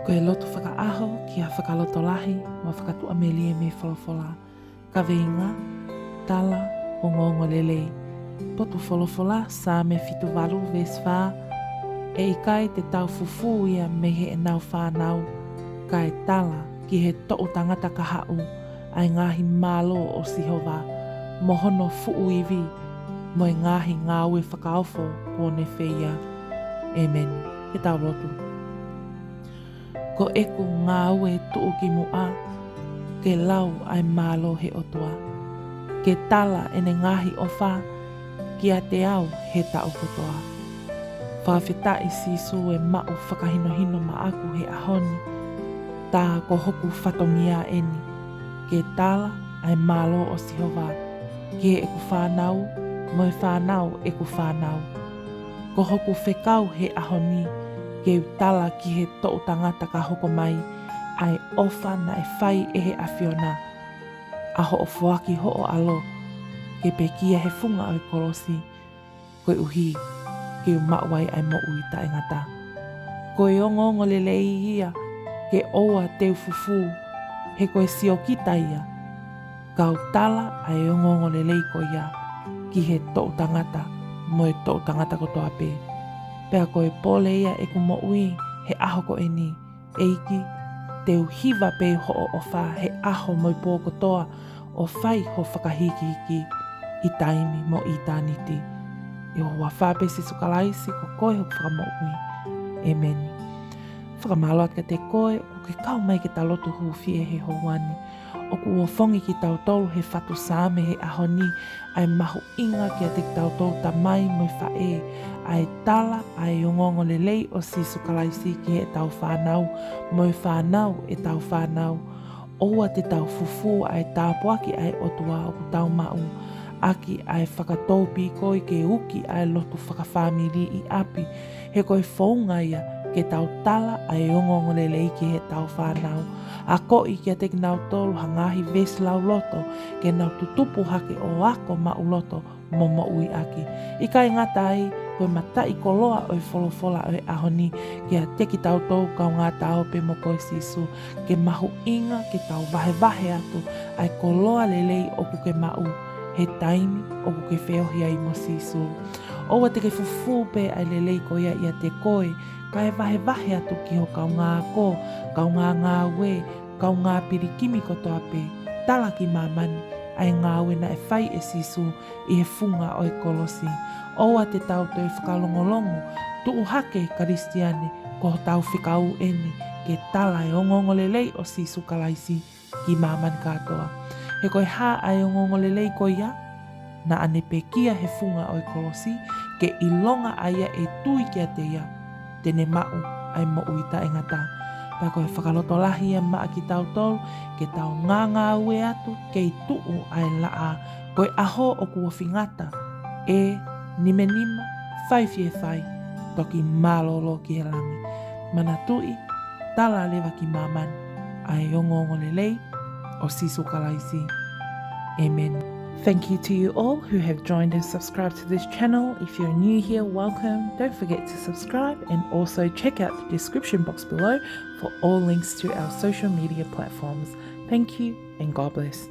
Ko e loto whakaaho ki a whakaloto lahi ma whakatua me lie me wholofola. Ka veinga, tala o ngongo lelei. Potu wholofola sa me fitu waru ves wha. E ikai te tau fufu ia me he e nau whanau. Ka e tala ki he to'u tangata ka hau. Ai ngahi malo o Sihova. Mohono fuu iwi. Mo e ngahi ngāwe whakaofo kone whia. Amen. Ke tau rotu. Ko eku ngāwe tuu ki mua. Ke lau ai malo he otua. Ke tala ene ngahi o wha. Ki a te au he tau kotoa. Whawhetai sisu e mau whakahinohino ma aku he ahoni. Tā ko hoku whatongia eni. Ke tala ai malo o Sihova. Ke eku whanau, mo e whanau eku whanau. Ko hoku whekau he ahoni. Ke utala ki he to'u tangata ka hoko mai. Ai ofa na e whai e he awhiona. Aho o fuaki ho o alo. Ke pekia he funga o kolosi. Koe uhi. Ke umawai ai mo ui ta engata. Koe ongo ngolelei ia. Ke oa te ufufu. He koe siokita ia. Kau tala ai ongo ngolelei ko ia. Ki he to'u tangata. Mo e to'u tangata ko toa pe. Pea koe pole ia e ku mo ui. He aho ko e ni. Eiki. Te uhiwa pe ho o ofa. He aho mo i pō kotoa. O whai ho whakahiki hiki. I taimi mo i tāniti. I ho whawhape si sukalaisi ko koe ho whakamo ui. Amen. Whakamaloat ka te koe o ke kau mai ke talotu huwhie he houani. O ku uofongi ki tau tolu he whatu sāme he ahoni. Ai mahu inga ki a te tau tolu ta mai mo i whae. Ai tala ai ongongo lelei o si sukalaisi ki he tau whanau. Mo i whanau e tau whanau. Oua te tau fufu ai tāpuaki ai otua o ku tau mau. Aki ai whakataupi koe ke uki ai lotu whakawhamiri i api. He koe whaunga ia ke tau tala ai ongongo lelei ki he tau whanau. A koi ki a te nau tolu hangahi ves lau loto ke nau tutupu hake o ako mau loto mo mo ui aki. Ika i ngata ai koe matai koloa oi wholofola oi ahoni ki a teki tau tau kau ngā tau pe mo koe sisu ke mahu inga ke tau vahe vahe atu ai koloa lelei oku ke mau. He taimi o ku ke wheohi ai mo sisu. Owa te ke fufu pe ai lelei ko ia i a te koe, ka e vahe vahe atu ki ho kau ngā ko, kau ngā we, kau ngā pirikimi kotoa pe, tala ki mamani, ai ngā we na e whai e sisu i he funga o e kolosi. Owa te tau te whakalongolongo, tuu hake karistiane, ko tau whikau eni, ke tala e ongongo lelei o sisu kalaisi ki mamani katoa. He koe hā ai o ngongolelei ko ia, na ane pekia he funga o e kolosi, ke ilonga aia e tui ki a te ia, tene mau ai mo uita e ngata. Pea koe whakaloto lahi a maa ki tau tolu, ke tau nganga ue atu, ke i tuu ai laa, koe aho o kua whingata, e nime nima, whai fie whai, toki malolo ki he langi. Mana tui, tala lewa ki maman, ai o ngongolelei, o sisu kalaisi. Amen. Thank you to you all who have joined and subscribed to this channel. If you're new here, welcome. Don't forget to subscribe and also check out the description box below for all links to our social media platforms. Thank you and God bless.